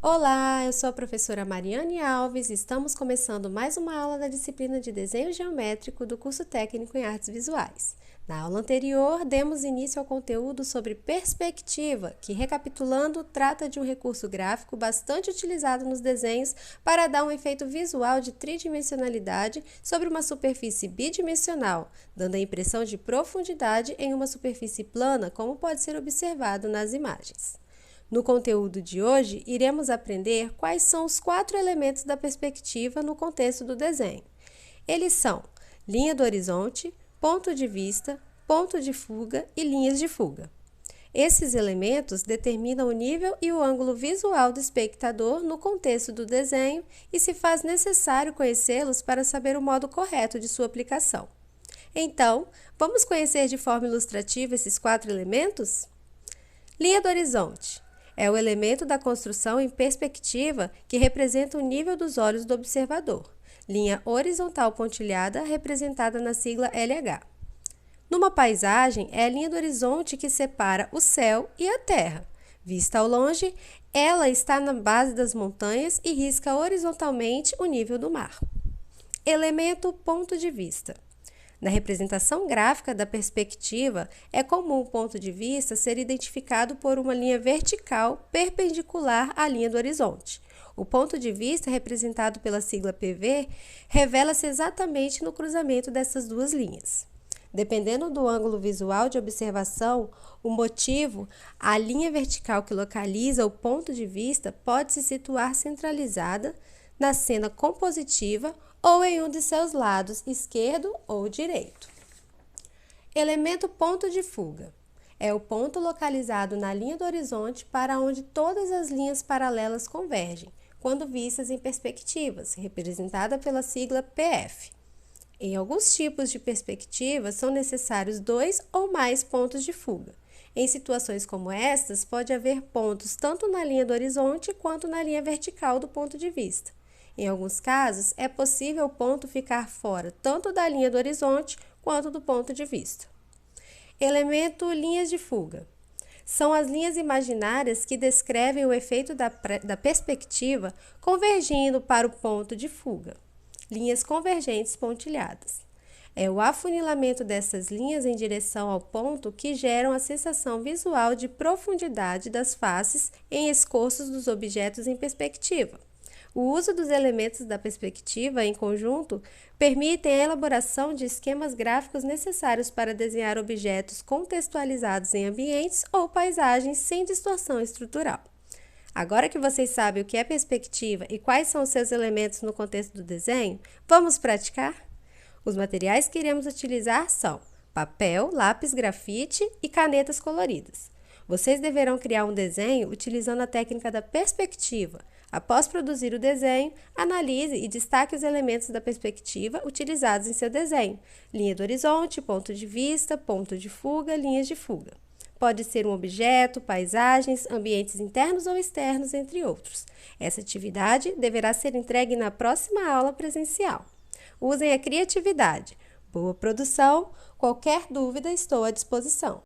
Olá, eu sou a professora Mariane Alves e estamos começando mais uma aula da disciplina de Desenho Geométrico do curso técnico em Artes Visuais. Na aula anterior, demos início ao conteúdo sobre perspectiva, que, recapitulando, trata de um recurso gráfico bastante utilizado nos desenhos para dar um efeito visual de tridimensionalidade sobre uma superfície bidimensional, dando a impressão de profundidade em uma superfície plana, como pode ser observado nas imagens. No conteúdo de hoje, iremos aprender quais são os 4 elementos da perspectiva no contexto do desenho. Eles são linha do horizonte, ponto de vista, ponto de fuga e linhas de fuga. Esses elementos determinam o nível e o ângulo visual do espectador no contexto do desenho e se faz necessário conhecê-los para saber o modo correto de sua aplicação. Então, vamos conhecer de forma ilustrativa esses 4 elementos? Linha do horizonte é o elemento da construção em perspectiva que representa o nível dos olhos do observador. Linha horizontal pontilhada representada na sigla LH. Numa paisagem, é a linha do horizonte que separa o céu e a terra. Vista ao longe, ela está na base das montanhas e risca horizontalmente o nível do mar. Elemento ponto de vista. Na representação gráfica da perspectiva, é comum o ponto de vista ser identificado por uma linha vertical perpendicular à linha do horizonte. O ponto de vista, representado pela sigla PV, revela-se exatamente no cruzamento dessas duas linhas. Dependendo do ângulo visual de observação, o motivo, a linha vertical que localiza o ponto de vista pode se situar centralizada na cena compositiva ou em um de seus lados, esquerdo ou direito. Elemento ponto de fuga. É o ponto localizado na linha do horizonte para onde todas as linhas paralelas convergem, quando vistas em perspectivas, representada pela sigla PF. Em alguns tipos de perspectivas, são necessários 2 ou mais pontos de fuga. Em situações como estas, pode haver pontos tanto na linha do horizonte quanto na linha vertical do ponto de vista. Em alguns casos, é possível o ponto ficar fora tanto da linha do horizonte quanto do ponto de vista. Elemento linhas de fuga. São as linhas imaginárias que descrevem o efeito da perspectiva convergindo para o ponto de fuga. Linhas convergentes pontilhadas. É o afunilamento dessas linhas em direção ao ponto que geram a sensação visual de profundidade das faces em escoços dos objetos em perspectiva. O uso dos elementos da perspectiva em conjunto permite a elaboração de esquemas gráficos necessários para desenhar objetos contextualizados em ambientes ou paisagens sem distorção estrutural. Agora que vocês sabem o que é perspectiva e quais são os seus elementos no contexto do desenho, vamos praticar? Os materiais que iremos utilizar são papel, lápis grafite e canetas coloridas. Vocês deverão criar um desenho utilizando a técnica da perspectiva. Após produzir o desenho, analise e destaque os elementos da perspectiva utilizados em seu desenho. Linha do horizonte, ponto de vista, ponto de fuga, linhas de fuga. Pode ser um objeto, paisagens, ambientes internos ou externos, entre outros. Essa atividade deverá ser entregue na próxima aula presencial. Usem a criatividade. Boa produção! Qualquer dúvida, estou à disposição.